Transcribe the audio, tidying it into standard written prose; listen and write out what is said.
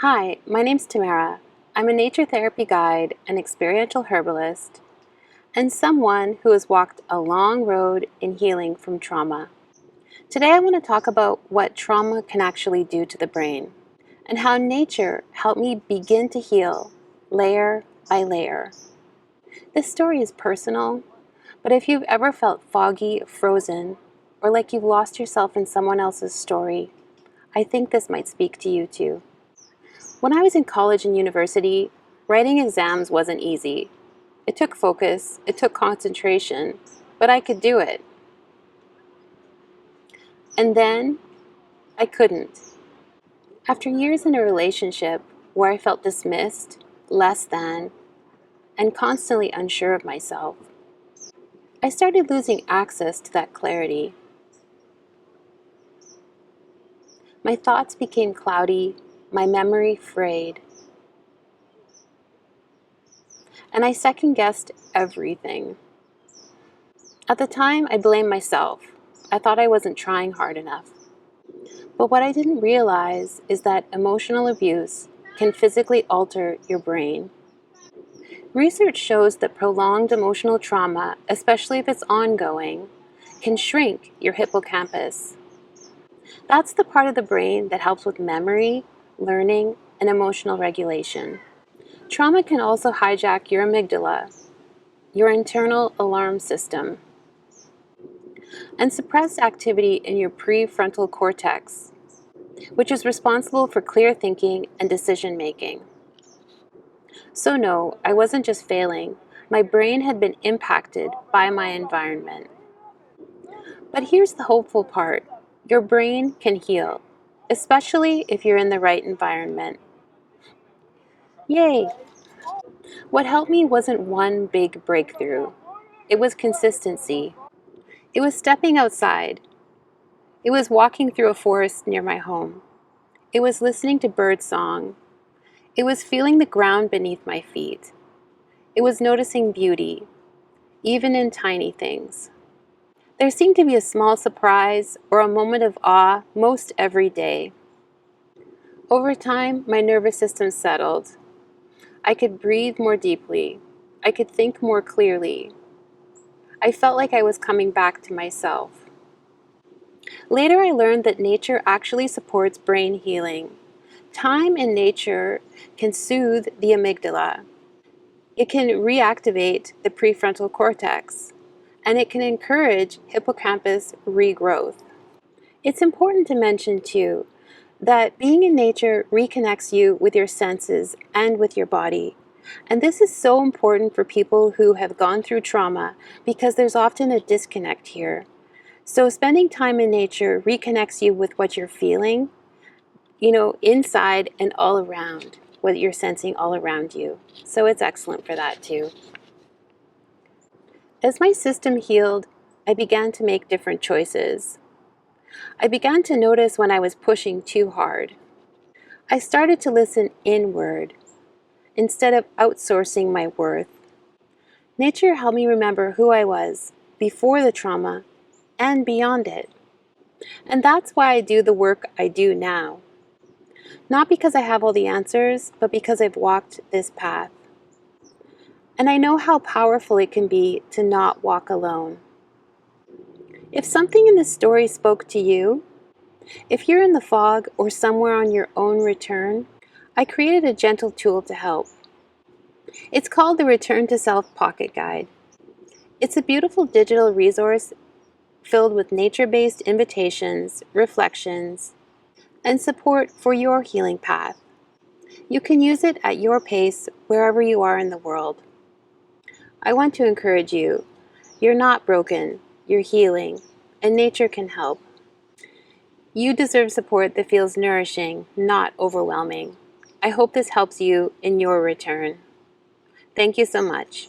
Hi, my name's Tamara. I'm a nature therapy guide, an experiential herbalist, and someone who has walked a long road in healing from trauma. Today I want to talk about what trauma can actually do to the brain and how nature helped me begin to heal layer by layer. This story is personal, but if you've ever felt foggy, frozen, or like you've lost yourself in someone else's story, I think this might speak to you too. When I was in college and university, writing exams wasn't easy. It took focus, it took concentration, but I could do it. And then I couldn't. After years in a relationship where I felt dismissed, less than, and constantly unsure of myself, I started losing access to that clarity. My thoughts became cloudy, my memory frayed, and I second-guessed everything. At the time, I blamed myself. I thought I wasn't trying hard enough. But what I didn't realize is that emotional abuse can physically alter your brain. Research shows that prolonged emotional trauma, especially if it's ongoing, can shrink your hippocampus. That's the part of the brain that helps with memory, learning, and emotional regulation. Trauma can also hijack your amygdala, your internal alarm system, and suppress activity in your prefrontal cortex, which is responsible for clear thinking and decision making. So no, I wasn't just failing. My brain had been impacted by my environment. But here's the hopeful part. Your brain can heal, especially if you're in the right environment. Yay! What helped me wasn't one big breakthrough. It was consistency. It was stepping outside. It was walking through a forest near my home. It was listening to birdsong. It was feeling the ground beneath my feet. It was noticing beauty, even in tiny things. There seemed to be a small surprise or a moment of awe most every day. Over time, my nervous system settled. I could breathe more deeply. I could think more clearly. I felt like I was coming back to myself. Later, I learned that nature actually supports brain healing. Time in nature can soothe the amygdala. It can reactivate the prefrontal cortex, and it can encourage hippocampus regrowth. It's important to mention, too, that being in nature reconnects you with your senses and with your body. And this is so important for people who have gone through trauma because there's often a disconnect here. So spending time in nature reconnects you with what you're feeling, inside and all around, what you're sensing all around you. So it's excellent for that too. As my system healed, I began to make different choices. I began to notice when I was pushing too hard. I started to listen inward instead of outsourcing my worth. Nature helped me remember who I was before the trauma and beyond it. And that's why I do the work I do now. Not because I have all the answers, but because I've walked this path. And I know how powerful it can be to not walk alone. If something in this story spoke to you, if you're in the fog or somewhere on your own return, I created a gentle tool to help. It's called the Return to Self Pocket Guide. It's a beautiful digital resource filled with nature-based invitations, reflections, and support for your healing path. You can use it at your pace wherever you are in the world. I want to encourage you. You're not broken, you're healing, and nature can help. You deserve support that feels nourishing, not overwhelming. I hope this helps you in your return. Thank you so much.